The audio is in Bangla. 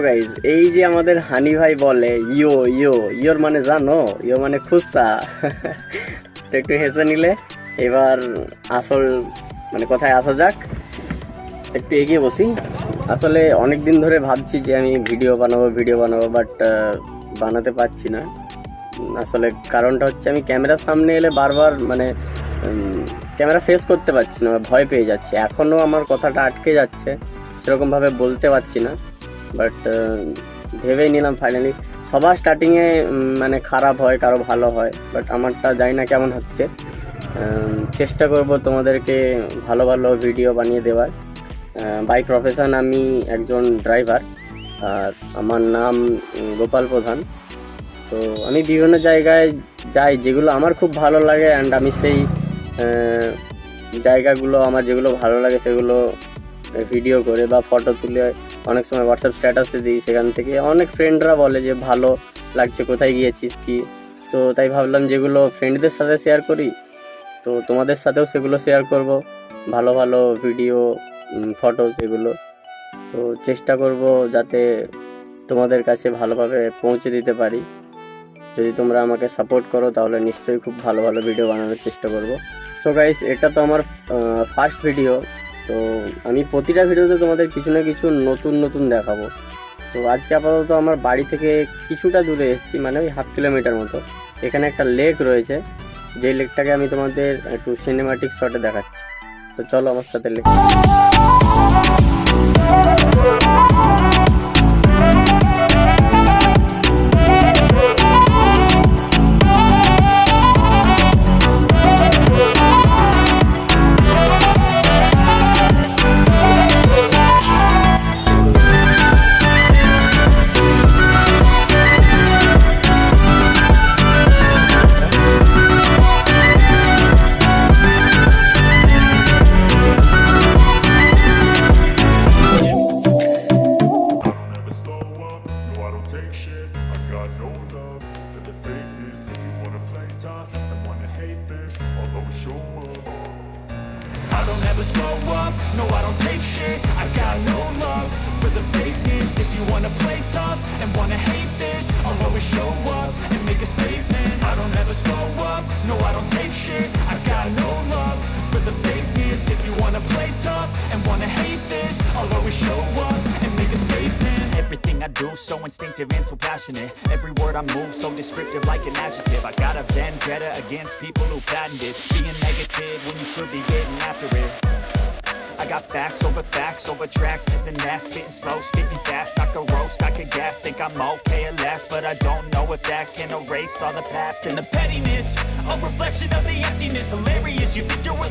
গাইজ, এই যে আমাদের হানি ভাই বলে ইয়ো ইয়ো, ইয়োর মানে জানো? ইয়ো মানে খুস্সা। তো একটু হেসে নিলে এবার আসল মানে কথায় আসা যাক। একটু এগিয়ে বসি। আসলে অনেক দিন ধরে ভাবছি যে আমি ভিডিও বানাবো, বাট বানাতে পারছি না। আসলে কারণটা হচ্ছে আমি ক্যামেরার সামনে এলে বারবার মানে ক্যামেরা ফেস করতে পারছি না, ভয় পেয়ে যাচ্ছি। এখনও আমার কথাটা আটকে যাচ্ছে, সেরকমভাবে বলতে পারছি না। বাট ভেবেই নিলাম ফাইনালি। সবার স্টার্টিংয়ে মানে খারাপ হয়, কারো ভালো হয়, বাট আমারটা জানি না কেমন হচ্ছে। চেষ্টা করব তোমাদেরকে ভালো ভালো ভিডিও বানিয়ে দেওয়ার। বাই প্রফেশন আমি একজন ড্রাইভার, আর আমার নাম গোপাল প্রধান। তো আমি বিভিন্ন জায়গায় যাই যেগুলো আমার খুব ভালো লাগে, অ্যান্ড আমি সেই জায়গাগুলো আমার যেগুলো ভালো লাগে সেগুলো ভিডিও করে বা ফটো তুলে অনেক সময় হোয়াটসঅ্যাপ স্ট্যাটাসে দিই। সেখান থেকে অনেক ফ্রেন্ডরা বলে যে ভালো লাগছে, কোথায় গিয়েছিস কি। তো তাই ভাবলাম যেগুলো ফ্রেন্ডদের সাথে শেয়ার করি, তো তোমাদের সাথেও সেগুলো শেয়ার করব, ভালো ভালো ভিডিও, ফটোস এগুলো। তো চেষ্টা করব যাতে তোমাদের কাছে ভালোভাবে পৌঁছে দিতে পারি। যদি তোমরা আমাকে সাপোর্ট করো তাহলে নিশ্চয়ই খুব ভালো ভালো ভিডিও বানানোর চেষ্টা করব। সো গাইস, এটা তো আমার ফার্স্ট ভিডিও। তো আমি প্রতিটা ভিডিওতে তোমাদের কিছু না কিছু নতুন দেখাবো। তো আজকে আপাতত আমার বাড়ি থেকে কিছুটা দূরে এসেছি, মানে ওই 1/2 কিলোমিটার মতো। এখানে একটা লেক রয়েছে, যে লেকটাকে আমি তোমাদের একটু সিনেমাটিক শটে দেখাচ্ছি। তো চলো আমার সাথে lake. I don't ever slow up, no I don't take shit. I got no love for the fakeness. If you wanna play tough and wanna hate this, I'll always show up and make a statement. I don't ever slow up, no I don't take shit. I got no love for the fakeness. If you wanna play tough and wanna hate this, I'll always show up and make a statement. Everything I do so instinctive and so passionate. Every word I move so descriptive like an adjective. I got a vendetta against people who patented being negative when you should be getting after it. I got facts over tracks, this and that. Spitting slow, spitting fast, I could roast, I could gas. Think I'm okay at last, but I don't know if that can erase all the past. And the pettiness, a reflection of the emptiness. Hilarious, you think you're worth